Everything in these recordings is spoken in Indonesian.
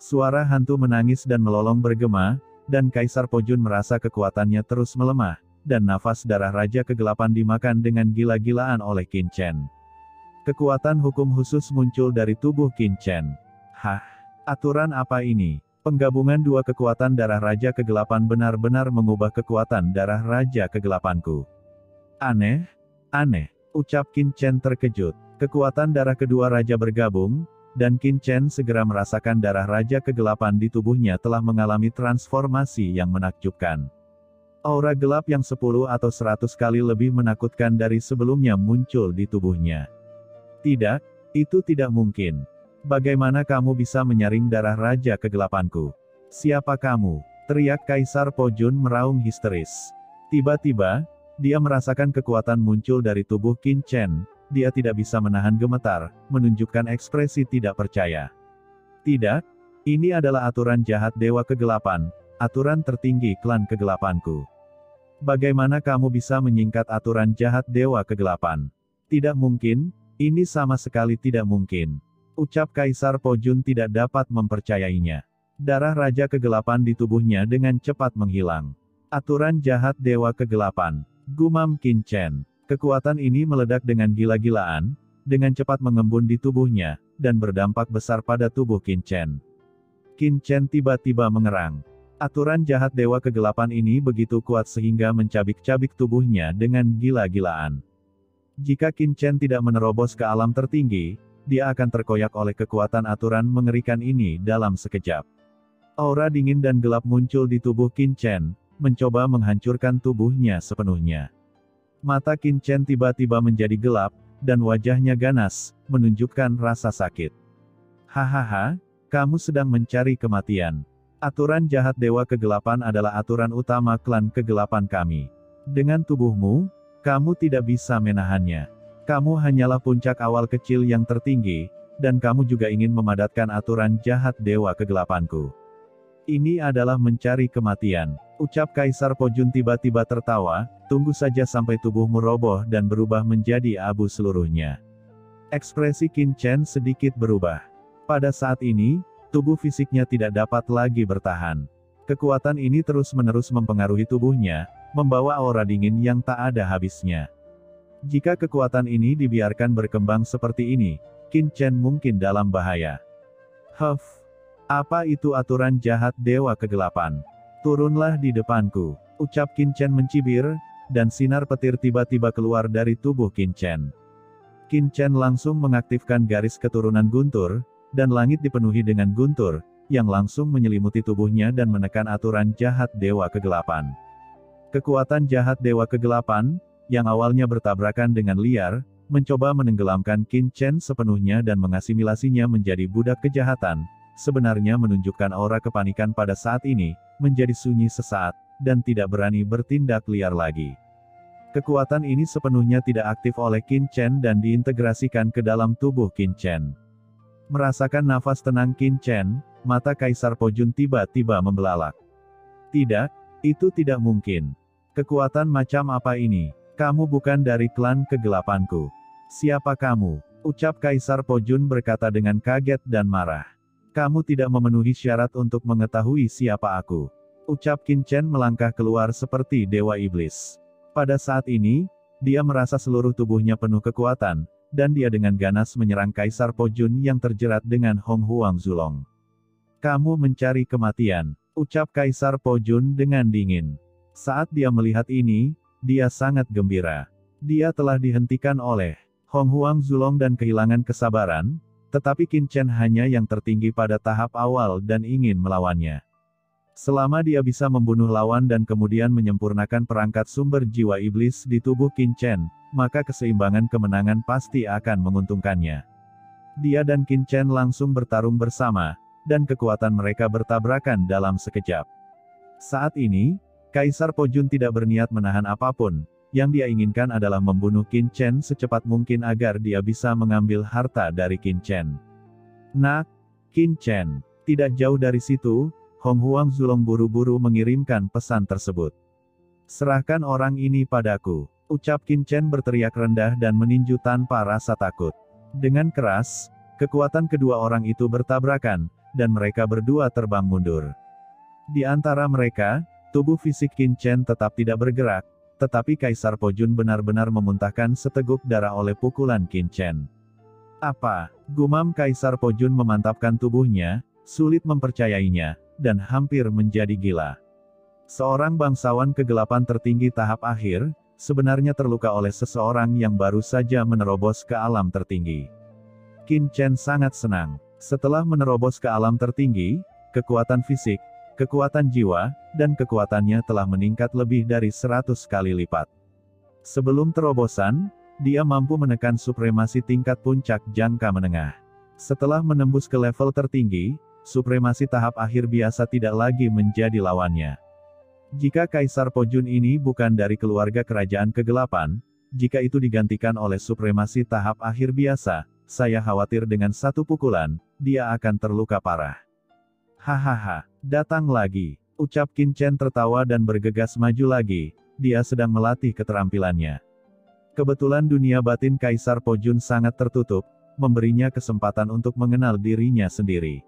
Suara hantu menangis dan melolong bergema, dan Kaisar Po Jun merasa kekuatannya terus melemah, dan nafas darah Raja Kegelapan dimakan dengan gila-gilaan oleh Qin Chen. Kekuatan hukum khusus muncul dari tubuh Qin Chen. Hah? Aturan apa ini? Penggabungan dua kekuatan darah Raja Kegelapan benar-benar mengubah kekuatan darah Raja Kegelapanku. Aneh, ucap Qin Chen terkejut. Kekuatan darah kedua Raja bergabung, dan Qin Chen segera merasakan darah Raja Kegelapan di tubuhnya telah mengalami transformasi yang menakjubkan. Aura gelap yang 10 atau 100 kali lebih menakutkan dari sebelumnya muncul di tubuhnya. Tidak, itu tidak mungkin. Bagaimana kamu bisa menyaring darah Raja Kegelapanku? Siapa kamu? Teriak Kaisar Po Jun meraung histeris. Tiba-tiba, dia merasakan kekuatan muncul dari tubuh Qin Chen. Dia tidak bisa menahan gemetar, menunjukkan ekspresi tidak percaya. Tidak, ini adalah aturan jahat Dewa Kegelapan, aturan tertinggi klan kegelapanku. Bagaimana kamu bisa menyingkat aturan jahat Dewa Kegelapan? Tidak mungkin, ini sama sekali tidak mungkin. Ucap Kaisar Po Jun tidak dapat mempercayainya. Darah Raja Kegelapan di tubuhnya dengan cepat menghilang. Aturan jahat Dewa Kegelapan, gumam Qin Chen. Kekuatan ini meledak dengan gila-gilaan, dengan cepat mengembun di tubuhnya, dan berdampak besar pada tubuh Qin Chen. Qin Chen tiba-tiba mengerang. Aturan jahat Dewa Kegelapan ini begitu kuat sehingga mencabik-cabik tubuhnya dengan gila-gilaan. Jika Qin Chen tidak menerobos ke alam tertinggi, dia akan terkoyak oleh kekuatan aturan mengerikan ini dalam sekejap. Aura dingin dan gelap muncul di tubuh Qin Chen, mencoba menghancurkan tubuhnya sepenuhnya. Mata Qin Chen tiba-tiba menjadi gelap, dan wajahnya ganas, menunjukkan rasa sakit. Hahaha, kamu sedang mencari kematian. Aturan jahat Dewa Kegelapan adalah aturan utama klan kegelapan kami. Dengan tubuhmu, kamu tidak bisa menahannya. Kamu hanyalah puncak awal kecil yang tertinggi, dan kamu juga ingin memadatkan aturan jahat Dewa Kegelapanku. Ini adalah mencari kematian. Ucap Kaisar Po Jun tiba-tiba tertawa, tunggu saja sampai tubuhmu roboh dan berubah menjadi abu seluruhnya. Ekspresi Qin Chen sedikit berubah. Pada saat ini, tubuh fisiknya tidak dapat lagi bertahan. Kekuatan ini terus-menerus mempengaruhi tubuhnya, membawa aura dingin yang tak ada habisnya. Jika kekuatan ini dibiarkan berkembang seperti ini, Qin Chen mungkin dalam bahaya. Huff, apa itu aturan jahat Dewa Kegelapan? Turunlah di depanku, ucap Qin Chen mencibir, dan sinar petir tiba-tiba keluar dari tubuh Qin Chen. Qin Chen langsung mengaktifkan garis keturunan guntur, dan langit dipenuhi dengan guntur, yang langsung menyelimuti tubuhnya dan menekan aturan jahat Dewa Kegelapan. Kekuatan jahat Dewa Kegelapan, yang awalnya bertabrakan dengan liar, mencoba menenggelamkan Qin Chen sepenuhnya dan mengasimilasinya menjadi budak kejahatan, sebenarnya menunjukkan aura kepanikan pada saat ini, menjadi sunyi sesaat, dan tidak berani bertindak liar lagi. Kekuatan ini sepenuhnya tidak aktif oleh Qin Chen dan diintegrasikan ke dalam tubuh Qin Chen. Merasakan nafas tenang Qin Chen, mata Kaisar Po Jun tiba-tiba membelalak. Tidak, itu tidak mungkin. Kekuatan macam apa ini? Kamu bukan dari klan kegelapanku. Siapa kamu? Ucap Kaisar Po Jun berkata dengan kaget dan marah. Kamu tidak memenuhi syarat untuk mengetahui siapa aku. Ucap Qin Chen melangkah keluar seperti dewa iblis. Pada saat ini, dia merasa seluruh tubuhnya penuh kekuatan, dan dia dengan ganas menyerang Kaisar Po Jun yang terjerat dengan Hong Huang Zulong. Kamu mencari kematian, ucap Kaisar Po Jun dengan dingin. Saat dia melihat ini, dia sangat gembira. Dia telah dihentikan oleh Hong Huang Zulong dan kehilangan kesabaran, tetapi Qin Chen hanya yang tertinggi pada tahap awal dan ingin melawannya. Selama dia bisa membunuh lawan dan kemudian menyempurnakan perangkat sumber jiwa iblis di tubuh Qin Chen, maka keseimbangan kemenangan pasti akan menguntungkannya. Dia dan Qin Chen langsung bertarung bersama, dan kekuatan mereka bertabrakan dalam sekejap. Saat ini, Kaisar Po Jun tidak berniat menahan apapun, yang dia inginkan adalah membunuh Qin Chen secepat mungkin agar dia bisa mengambil harta dari Qin Chen. Nak, Qin Chen, tidak jauh dari situ, Hong Huang Zulong buru-buru mengirimkan pesan tersebut. Serahkan orang ini padaku, ucap Qin Chen berteriak rendah dan meninju tanpa rasa takut. Dengan keras, kekuatan kedua orang itu bertabrakan, dan mereka berdua terbang mundur. Di antara mereka, tubuh fisik Qin Chen tetap tidak bergerak, tetapi Kaisar Po Jun benar-benar memuntahkan seteguk darah oleh pukulan Qin Chen. Apa? Gumam Kaisar Po Jun memantapkan tubuhnya, sulit mempercayainya, dan hampir menjadi gila. Seorang bangsawan kegelapan tertinggi tahap akhir, sebenarnya terluka oleh seseorang yang baru saja menerobos ke alam tertinggi. Qin Chen sangat senang. Setelah menerobos ke alam tertinggi, kekuatan fisik, kekuatan jiwa, dan kekuatannya telah meningkat lebih dari 100 kali lipat. Sebelum terobosan, dia mampu menekan supremasi tingkat puncak jangka menengah. Setelah menembus ke level tertinggi, supremasi tahap akhir biasa tidak lagi menjadi lawannya. Jika Kaisar Po Jun ini bukan dari keluarga kerajaan kegelapan, jika itu digantikan oleh supremasi tahap akhir biasa, saya khawatir dengan satu pukulan, dia akan terluka parah. Hahaha, datang lagi, ucap Qin Chen tertawa dan bergegas maju lagi, dia sedang melatih keterampilannya. Kebetulan dunia batin Kaisar Po Jun sangat tertutup, memberinya kesempatan untuk mengenal dirinya sendiri.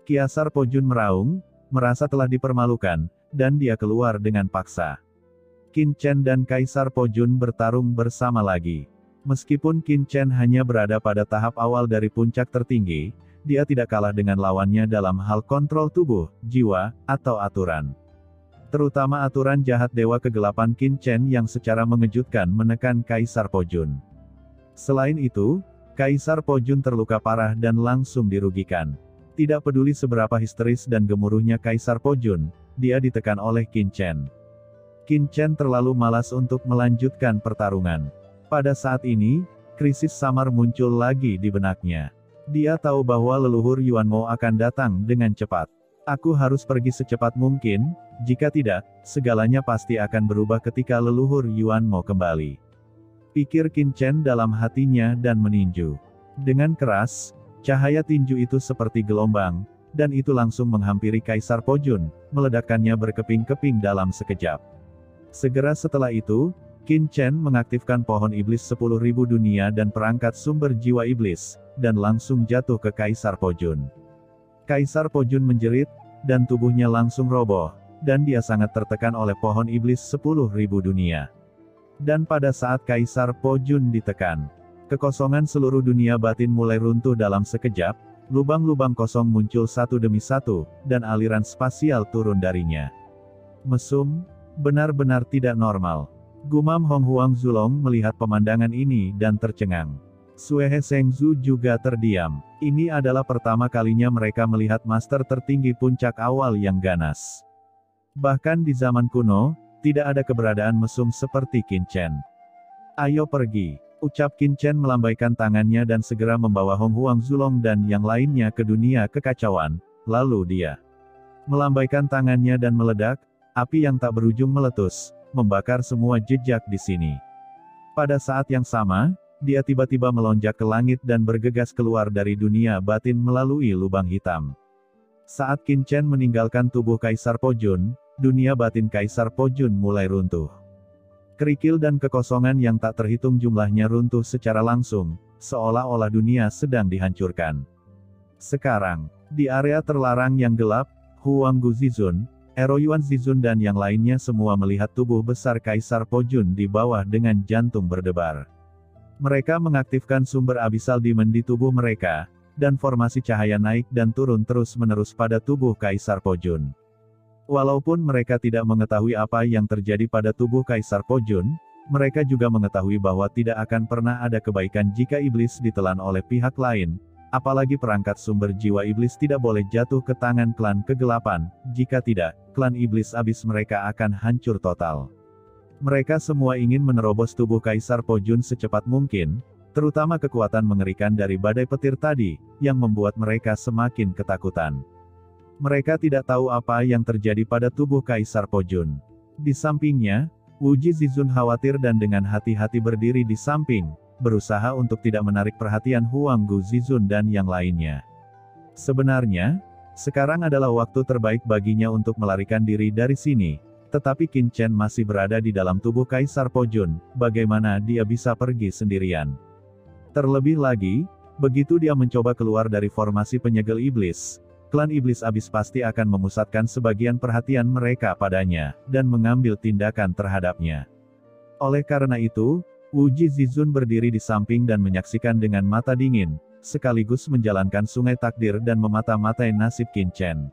Kaisar Po Jun meraung, merasa telah dipermalukan, dan dia keluar dengan paksa. Qin Chen dan Kaisar Po Jun bertarung bersama lagi. Meskipun Qin Chen hanya berada pada tahap awal dari puncak tertinggi, dia tidak kalah dengan lawannya dalam hal kontrol tubuh, jiwa, atau aturan. Terutama aturan jahat Dewa Kegelapan Qin Chen yang secara mengejutkan menekan Kaisar Po Jun. Selain itu, Kaisar Po Jun terluka parah dan langsung dirugikan. Tidak peduli seberapa histeris dan gemuruhnya Kaisar Po Jun, dia ditekan oleh Qin Chen. Qin Chen terlalu malas untuk melanjutkan pertarungan. Pada saat ini, krisis samar muncul lagi di benaknya. Dia tahu bahwa leluhur Yuan Mo akan datang dengan cepat. Aku harus pergi secepat mungkin, jika tidak, segalanya pasti akan berubah ketika leluhur Yuan Mo kembali. Pikir Qin Chen dalam hatinya dan meninju. Dengan keras, cahaya tinju itu seperti gelombang, dan itu langsung menghampiri Kaisar Po Jun, meledakkannya berkeping-keping dalam sekejap. Segera setelah itu, Qin Chen mengaktifkan pohon iblis 10.000 dunia dan perangkat sumber jiwa iblis, dan langsung jatuh ke Kaisar Po Jun. Kaisar Po Jun menjerit, dan tubuhnya langsung roboh, dan dia sangat tertekan oleh pohon iblis 10.000 dunia. Dan pada saat Kaisar Po Jun ditekan, kekosongan seluruh dunia batin mulai runtuh dalam sekejap, lubang-lubang kosong muncul satu demi satu, dan aliran spasial turun darinya. Mesum, benar-benar tidak normal. Gumam Hong Huang Zulong melihat pemandangan ini dan tercengang. Sue He Shengzu juga terdiam. Ini adalah pertama kalinya mereka melihat master tertinggi puncak awal yang ganas. Bahkan di zaman kuno, tidak ada keberadaan mesum seperti Qin Chen. Ayo pergi, ucap Qin Chen melambaikan tangannya dan segera membawa Hong Huang Zulong dan yang lainnya ke dunia kekacauan, lalu dia melambaikan tangannya dan meledak, api yang tak berujung meletus, membakar semua jejak di sini. Pada saat yang sama, dia tiba-tiba melonjak ke langit dan bergegas keluar dari dunia batin melalui lubang hitam. Saat Qin Chen meninggalkan tubuh Kaisar Po Jun, dunia batin Kaisar Po Jun mulai runtuh. Kerikil dan kekosongan yang tak terhitung jumlahnya runtuh secara langsung, seolah-olah dunia sedang dihancurkan. Sekarang, di area terlarang yang gelap, Huang Gu Zizun, Ero Yuan Zizun dan yang lainnya semua melihat tubuh besar Kaisar Po Jun di bawah dengan jantung berdebar. Mereka mengaktifkan sumber abisal dimen di tubuh mereka, dan formasi cahaya naik dan turun terus-menerus pada tubuh Kaisar Po Jun. Walaupun mereka tidak mengetahui apa yang terjadi pada tubuh Kaisar Po Jun, mereka juga mengetahui bahwa tidak akan pernah ada kebaikan jika iblis ditelan oleh pihak lain, apalagi perangkat sumber jiwa iblis tidak boleh jatuh ke tangan klan kegelapan, jika tidak, klan iblis abis mereka akan hancur total. Mereka semua ingin menerobos tubuh Kaisar Po Jun secepat mungkin, terutama kekuatan mengerikan dari badai petir tadi, yang membuat mereka semakin ketakutan. Mereka tidak tahu apa yang terjadi pada tubuh Kaisar Po Jun. Di sampingnya, Wuji Zizun khawatir dan dengan hati-hati berdiri di samping, berusaha untuk tidak menarik perhatian Huang Gu Zizun dan yang lainnya. Sebenarnya, sekarang adalah waktu terbaik baginya untuk melarikan diri dari sini. Tetapi Qin Chen masih berada di dalam tubuh Kaisar Po Jun, bagaimana dia bisa pergi sendirian? Terlebih lagi, begitu dia mencoba keluar dari formasi penyegel iblis, klan iblis abis pasti akan memusatkan sebagian perhatian mereka padanya, dan mengambil tindakan terhadapnya. Oleh karena itu, Wuji Zizun berdiri di samping dan menyaksikan dengan mata dingin, sekaligus menjalankan sungai takdir dan memata-matai nasib Qin Chen.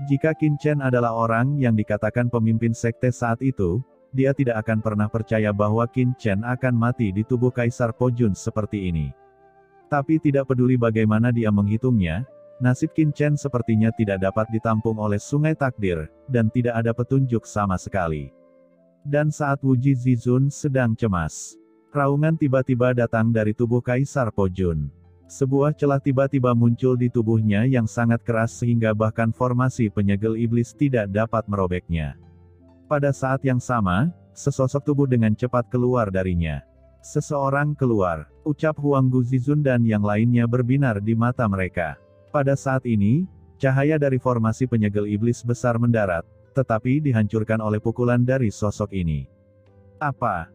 Jika Qin Chen adalah orang yang dikatakan pemimpin sekte saat itu, dia tidak akan pernah percaya bahwa Qin Chen akan mati di tubuh Kaisar Po Jun seperti ini. Tapi tidak peduli bagaimana dia menghitungnya, nasib Qin Chen sepertinya tidak dapat ditampung oleh sungai takdir, dan tidak ada petunjuk sama sekali. Dan saat Wuji Zizun sedang cemas, raungan tiba-tiba datang dari tubuh Kaisar Po Jun. Sebuah celah tiba-tiba muncul di tubuhnya yang sangat keras sehingga bahkan formasi penyegel iblis tidak dapat merobeknya. Pada saat yang sama, sesosok tubuh dengan cepat keluar darinya. Seseorang keluar, ucap Huanggu Zizun dan yang lainnya berbinar di mata mereka. Pada saat ini, cahaya dari formasi penyegel iblis besar mendarat, tetapi dihancurkan oleh pukulan dari sosok ini.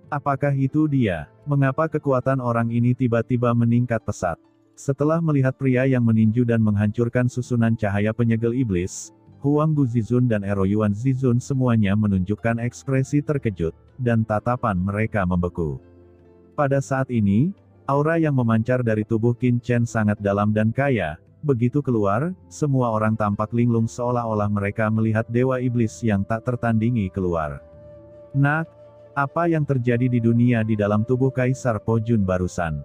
Apakah itu dia? Mengapa kekuatan orang ini tiba-tiba meningkat pesat? Setelah melihat pria yang meninju dan menghancurkan susunan cahaya penyegel iblis, Huanggu Zizun dan Eroyuan Zizun semuanya menunjukkan ekspresi terkejut, dan tatapan mereka membeku. Pada saat ini, aura yang memancar dari tubuh Qin Chen sangat dalam dan kaya. Begitu keluar, semua orang tampak linglung seolah-olah mereka melihat dewa iblis yang tak tertandingi keluar. Nah, apa yang terjadi di dunia di dalam tubuh Kaisar Po Jun barusan?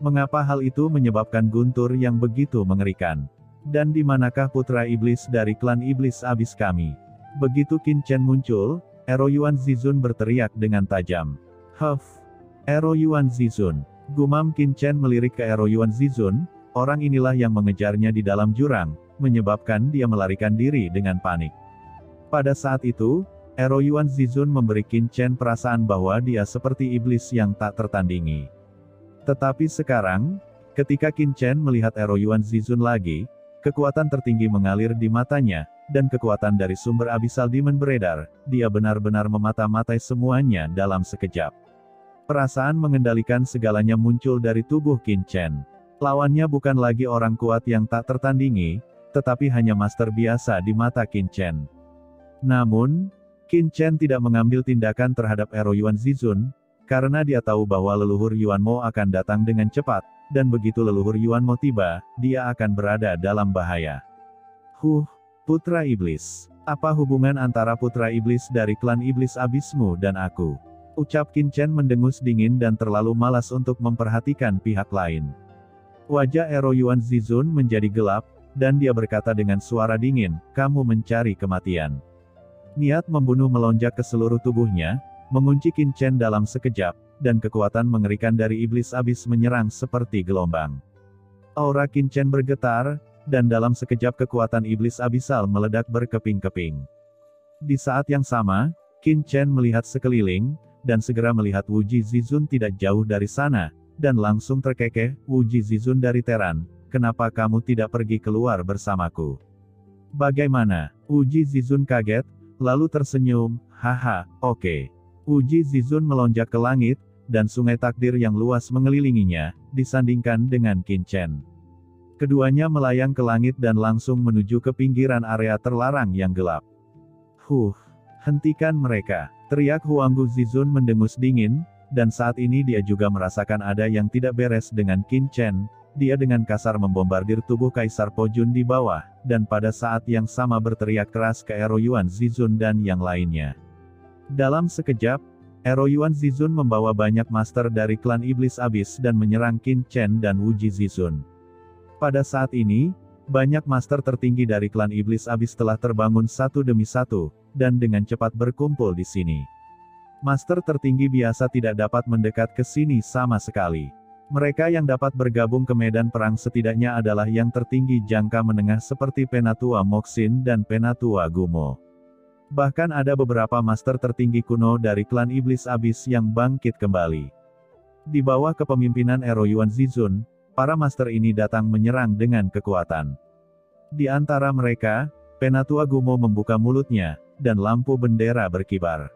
Mengapa hal itu menyebabkan guntur yang begitu mengerikan? Dan di manakah putra iblis dari klan iblis abis kami? Begitu Qin Chen muncul, Eroyuan Zizun berteriak dengan tajam. Huff! Eroyuan Zizun! Gumam Qin Chen melirik ke Eroyuan Zizun, orang inilah yang mengejarnya di dalam jurang, menyebabkan dia melarikan diri dengan panik. Pada saat itu, Eroyuan Zizun memberi Qin Chen perasaan bahwa dia seperti iblis yang tak tertandingi. Tetapi sekarang, ketika Qin Chen melihat Eroyuan Zizun lagi, kekuatan tertinggi mengalir di matanya, dan kekuatan dari sumber abisal demon beredar, dia benar-benar memata-matai semuanya dalam sekejap. Perasaan mengendalikan segalanya muncul dari tubuh Qin Chen. Lawannya bukan lagi orang kuat yang tak tertandingi, tetapi hanya master biasa di mata Qin Chen. Namun, Qin Chen tidak mengambil tindakan terhadap Eroyuan Zizun, karena dia tahu bahwa leluhur Yuan Mo akan datang dengan cepat, dan begitu leluhur Yuan Mo tiba, dia akan berada dalam bahaya. Putra Iblis. Apa hubungan antara putra iblis dari klan iblis abismu dan aku? Ucap Qin Chen mendengus dingin dan terlalu malas untuk memperhatikan pihak lain. Wajah Eroyuan Zizun menjadi gelap, dan dia berkata dengan suara dingin, kamu mencari kematian. Niat membunuh melonjak ke seluruh tubuhnya, mengunci Qin Chen dalam sekejap, dan kekuatan mengerikan dari iblis abis menyerang seperti gelombang. Aura Qin Chen bergetar, dan dalam sekejap kekuatan iblis abisal meledak berkeping-keping. Di saat yang sama, Qin Chen melihat sekeliling, dan segera melihat Wuji Zizun tidak jauh dari sana, dan langsung terkekeh, Wuji Zizun dari Teran, kenapa kamu tidak pergi keluar bersamaku? Bagaimana? Wuji Zizun kaget, lalu tersenyum, haha, oke. Wuji Zizun melonjak ke langit, dan sungai takdir yang luas mengelilinginya, disandingkan dengan Qin Chen. Keduanya melayang ke langit dan langsung menuju ke pinggiran area terlarang yang gelap. Hentikan mereka, teriak Huanggu Zizun mendengus dingin, dan saat ini dia juga merasakan ada yang tidak beres dengan Qin Chen. Dia dengan kasar membombardir tubuh Kaisar Po Jun di bawah, dan pada saat yang sama berteriak keras ke Eroyuan Zizun dan yang lainnya. Dalam sekejap, Eroyuan Zizun membawa banyak master dari klan Iblis Abis dan menyerang Qin Chen dan Wuji Zizun. Pada saat ini, banyak master tertinggi dari klan Iblis Abis telah terbangun satu demi satu, dan dengan cepat berkumpul di sini. Master tertinggi biasa tidak dapat mendekat ke sini sama sekali. Mereka yang dapat bergabung ke medan perang setidaknya adalah yang tertinggi jangka menengah seperti Penatua Moxin dan Penatua Gumo. Bahkan ada beberapa master tertinggi kuno dari klan Iblis Abis yang bangkit kembali. Di bawah kepemimpinan Eroyuan Zizun, para master ini datang menyerang dengan kekuatan. Di antara mereka, Penatua Gumo membuka mulutnya, dan lampu bendera berkibar.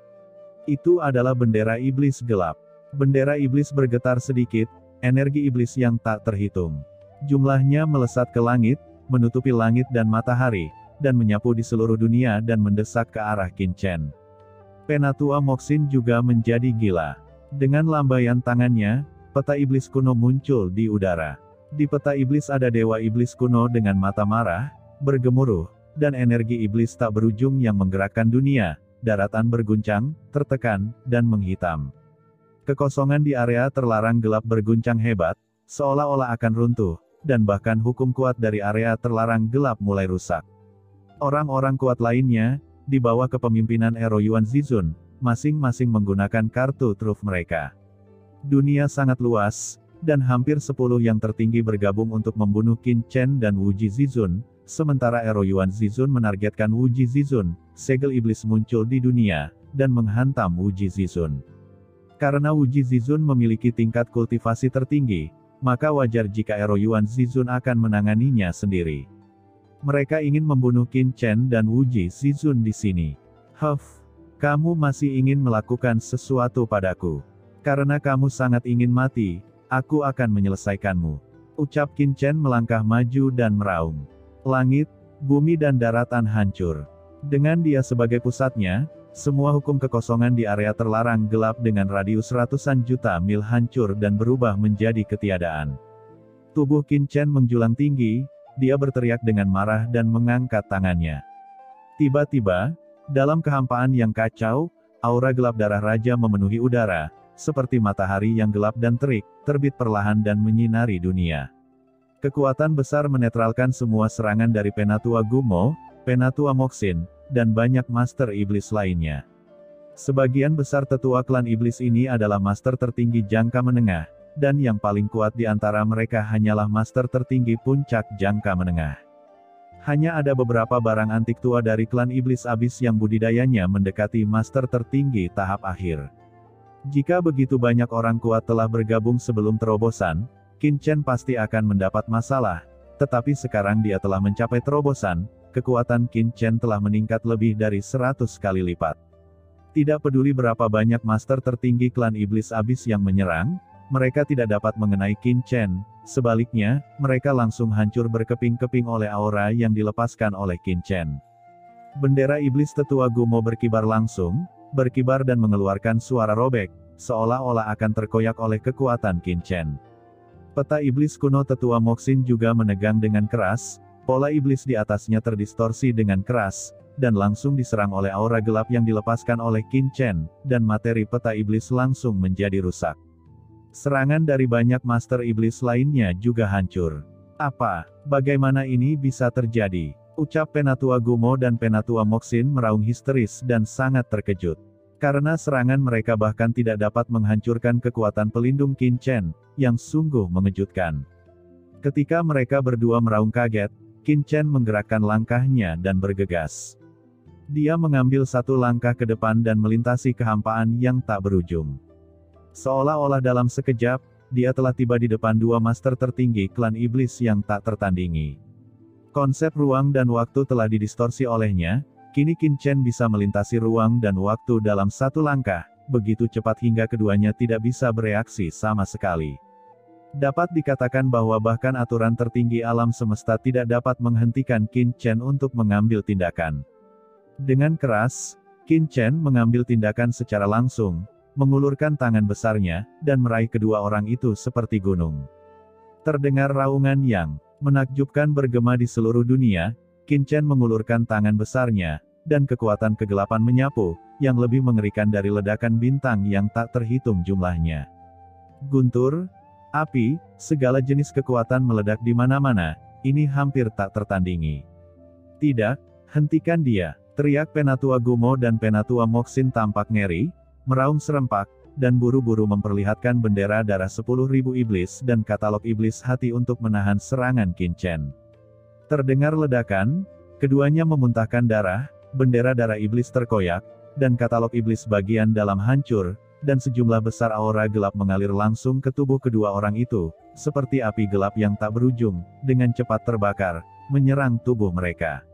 Itu adalah bendera iblis gelap. Bendera iblis bergetar sedikit, energi iblis yang tak terhitung. Jumlahnya melesat ke langit, menutupi langit dan matahari, dan menyapu di seluruh dunia dan mendesak ke arah Qin Chen. Penatua Moxin juga menjadi gila. Dengan lambaian tangannya, peta iblis kuno muncul di udara. Di peta iblis ada dewa iblis kuno dengan mata marah, bergemuruh, dan energi iblis tak berujung yang menggerakkan dunia, daratan berguncang, tertekan, dan menghitam. Kekosongan di area terlarang gelap berguncang hebat, seolah-olah akan runtuh, dan bahkan hukum kuat dari area terlarang gelap mulai rusak. Orang-orang kuat lainnya, di bawah kepemimpinan Ero Yuan Zizun, masing-masing menggunakan kartu truf mereka. Dunia sangat luas, dan hampir 10 yang tertinggi bergabung untuk membunuh Qin Chen dan Wuji Zizun, sementara Ero Yuan Zizun menargetkan Wuji Zizun, segel iblis muncul di dunia, dan menghantam Wuji Zizun. Karena Wuji Zizun memiliki tingkat kultivasi tertinggi, maka wajar jika Ero Yuan Zizun akan menanganinya sendiri. Mereka ingin membunuh Qin Chen dan Wuji Zizun di sini. Kamu masih ingin melakukan sesuatu padaku. Karena kamu sangat ingin mati, aku akan menyelesaikanmu. Ucap Qin Chen melangkah maju dan meraung. Langit, bumi dan daratan hancur. Dengan dia sebagai pusatnya, semua hukum kekosongan di area terlarang gelap dengan radius ratusan juta mil hancur dan berubah menjadi ketiadaan. Tubuh Qin Chen menjulang tinggi, dia berteriak dengan marah dan mengangkat tangannya. Tiba-tiba, dalam kehampaan yang kacau, aura gelap darah raja memenuhi udara, seperti matahari yang gelap dan terik, terbit perlahan dan menyinari dunia. Kekuatan besar menetralkan semua serangan dari Penatua Gumo, Penatua Moxin, dan banyak master iblis lainnya. Sebagian besar tetua klan iblis ini adalah master tertinggi jangka menengah, dan yang paling kuat di antara mereka hanyalah master tertinggi puncak jangka menengah. Hanya ada beberapa barang antik tua dari klan iblis abis yang budidayanya mendekati master tertinggi tahap akhir. Jika begitu banyak orang kuat telah bergabung sebelum terobosan, Qin Chen pasti akan mendapat masalah, tetapi sekarang dia telah mencapai terobosan, kekuatan Qin Chen telah meningkat lebih dari 100 kali lipat. Tidak peduli berapa banyak master tertinggi klan iblis abis yang menyerang, mereka tidak dapat mengenai Qin Chen, sebaliknya, mereka langsung hancur berkeping-keping oleh aura yang dilepaskan oleh Qin Chen. Bendera iblis tetua Gumo berkibar langsung, berkibar dan mengeluarkan suara robek, seolah-olah akan terkoyak oleh kekuatan Qin Chen. Peta iblis kuno tetua Moxin juga menegang dengan keras, pola iblis di atasnya terdistorsi dengan keras, dan langsung diserang oleh aura gelap yang dilepaskan oleh Qin Chen, dan materi peta iblis langsung menjadi rusak. Serangan dari banyak master iblis lainnya juga hancur. Bagaimana ini bisa terjadi? Ucap Penatua Gumo dan Penatua Moxin meraung histeris dan sangat terkejut. Karena serangan mereka bahkan tidak dapat menghancurkan kekuatan pelindung Qin Chen, yang sungguh mengejutkan. Ketika mereka berdua meraung kaget, Qin Chen menggerakkan langkahnya dan bergegas. Dia mengambil satu langkah ke depan dan melintasi kehampaan yang tak berujung. Seolah-olah dalam sekejap, dia telah tiba di depan dua master tertinggi klan iblis yang tak tertandingi. Konsep ruang dan waktu telah didistorsi olehnya, kini Qin Chen bisa melintasi ruang dan waktu dalam satu langkah, begitu cepat hingga keduanya tidak bisa bereaksi sama sekali. Dapat dikatakan bahwa bahkan aturan tertinggi alam semesta tidak dapat menghentikan Qin Chen untuk mengambil tindakan. Dengan keras, Qin Chen mengambil tindakan secara langsung, mengulurkan tangan besarnya, dan meraih kedua orang itu seperti gunung. Terdengar raungan yang menakjubkan bergema di seluruh dunia, Qin Chen mengulurkan tangan besarnya, dan kekuatan kegelapan menyapu, yang lebih mengerikan dari ledakan bintang yang tak terhitung jumlahnya. Guntur, api, segala jenis kekuatan meledak di mana-mana, ini hampir tak tertandingi. Tidak, hentikan dia, teriak Penatua Gumo dan Penatua Moxin tampak ngeri, meraung serempak, dan buru-buru memperlihatkan bendera darah 10.000 iblis dan katalog iblis hati untuk menahan serangan Qin Chen. Terdengar ledakan, keduanya memuntahkan darah, bendera darah iblis terkoyak, dan katalog iblis bagian dalam hancur, dan sejumlah besar aura gelap mengalir langsung ke tubuh kedua orang itu, seperti api gelap yang tak berujung, dengan cepat terbakar, menyerang tubuh mereka.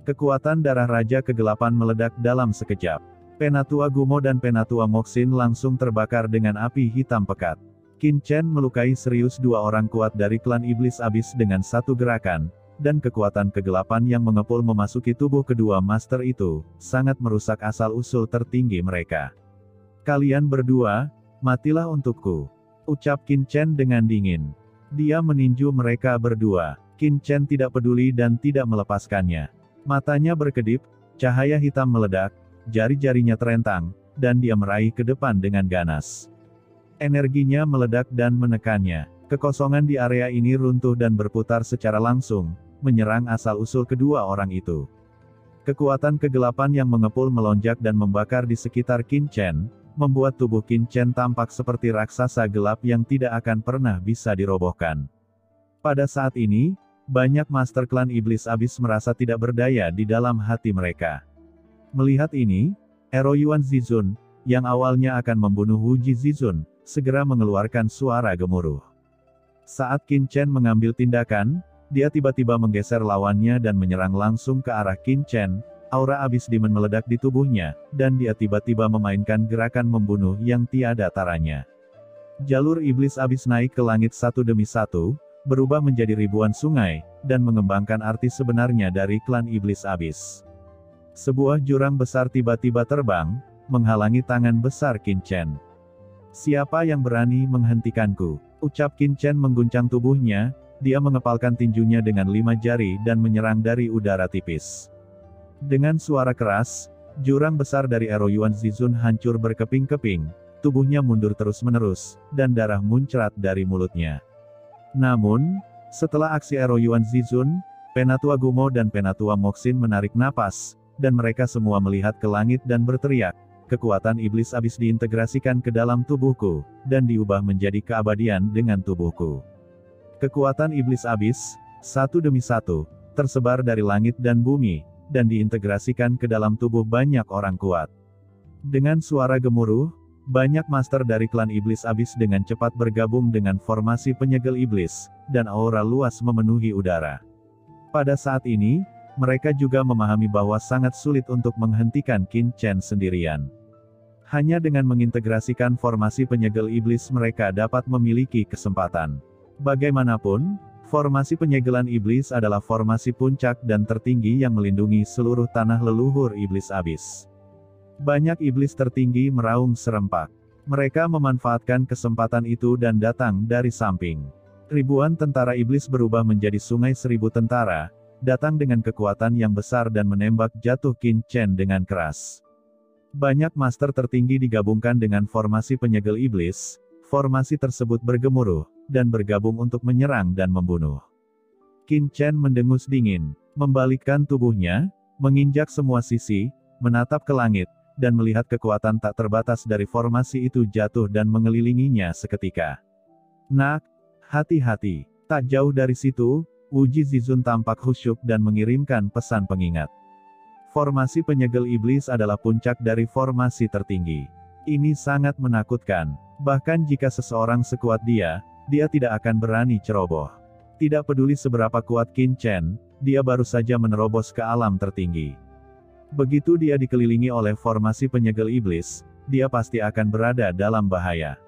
Kekuatan darah Raja Kegelapan meledak dalam sekejap. Penatua Gumo dan Penatua Moxin langsung terbakar dengan api hitam pekat. Qin Chen melukai serius dua orang kuat dari klan iblis abis dengan satu gerakan, dan kekuatan kegelapan yang mengepul memasuki tubuh kedua master itu, sangat merusak asal-usul tertinggi mereka. "Kalian berdua, matilah untukku," ucap Qin Chen dengan dingin. Dia meninju mereka berdua. Qin Chen tidak peduli dan tidak melepaskannya. Matanya berkedip, cahaya hitam meledak, jari-jarinya terentang, dan dia meraih ke depan dengan ganas. Energinya meledak dan menekannya. Kekosongan di area ini runtuh dan berputar secara langsung, menyerang asal-usul kedua orang itu. Kekuatan kegelapan yang mengepul melonjak dan membakar di sekitar Qin Chen, membuat tubuh Qin Chen tampak seperti raksasa gelap yang tidak akan pernah bisa dirobohkan. Pada saat ini, banyak master klan iblis abis merasa tidak berdaya di dalam hati mereka. Melihat ini, Ero Yuan Zizun, yang awalnya akan membunuh Wu Ji Zizun, segera mengeluarkan suara gemuruh. Saat Qin Chen mengambil tindakan, dia tiba-tiba menggeser lawannya dan menyerang langsung ke arah Qin Chen. Aura abis demon meledak di tubuhnya, dan dia tiba-tiba memainkan gerakan membunuh yang tiada taranya. Jalur iblis abis naik ke langit satu demi satu, berubah menjadi ribuan sungai, dan mengembangkan arti sebenarnya dari klan iblis abis. Sebuah jurang besar tiba-tiba terbang, menghalangi tangan besar Qin Chen. "Siapa yang berani menghentikanku?" ucap Qin Chen mengguncang tubuhnya, dia mengepalkan tinjunya dengan 5 jari dan menyerang dari udara tipis. Dengan suara keras, jurang besar dari Ero Yuan Zizun hancur berkeping-keping, tubuhnya mundur terus-menerus, dan darah muncrat dari mulutnya. Namun, setelah aksi Ero Yuan Zizun, Penatua Gumo dan Penatua Moxin menarik napas, dan mereka semua melihat ke langit dan berteriak, "Kekuatan iblis abis diintegrasikan ke dalam tubuhku, dan diubah menjadi keabadian dengan tubuhku." Kekuatan iblis abis, satu demi satu, tersebar dari langit dan bumi, dan diintegrasikan ke dalam tubuh banyak orang kuat. Dengan suara gemuruh, banyak master dari klan iblis abis dengan cepat bergabung dengan formasi penyegel iblis, dan aura luas memenuhi udara. Pada saat ini, mereka juga memahami bahwa sangat sulit untuk menghentikan Qin Chen sendirian. Hanya dengan mengintegrasikan formasi penyegel iblis mereka dapat memiliki kesempatan. Bagaimanapun, formasi penyegelan iblis adalah formasi puncak dan tertinggi yang melindungi seluruh tanah leluhur iblis abis. Banyak iblis tertinggi meraung serempak. Mereka memanfaatkan kesempatan itu dan datang dari samping. Ribuan tentara iblis berubah menjadi sungai 1000 tentara, datang dengan kekuatan yang besar dan menembak jatuh Qin Chen dengan keras. Banyak master tertinggi digabungkan dengan formasi penyegel iblis, formasi tersebut bergemuruh, dan bergabung untuk menyerang dan membunuh. Qin Chen mendengus dingin, membalikkan tubuhnya, menginjak semua sisi, menatap ke langit, dan melihat kekuatan tak terbatas dari formasi itu jatuh dan mengelilinginya seketika. "Nak, hati-hati." Tak jauh dari situ, Wu Ji Zizun tampak khusyuk dan mengirimkan pesan pengingat. Formasi penyegel iblis adalah puncak dari formasi tertinggi. Ini sangat menakutkan. Bahkan jika seseorang sekuat dia tidak akan berani ceroboh. Tidak peduli seberapa kuat Qin Chen, dia baru saja menerobos ke alam tertinggi. Begitu dia dikelilingi oleh formasi penyegel iblis, dia pasti akan berada dalam bahaya.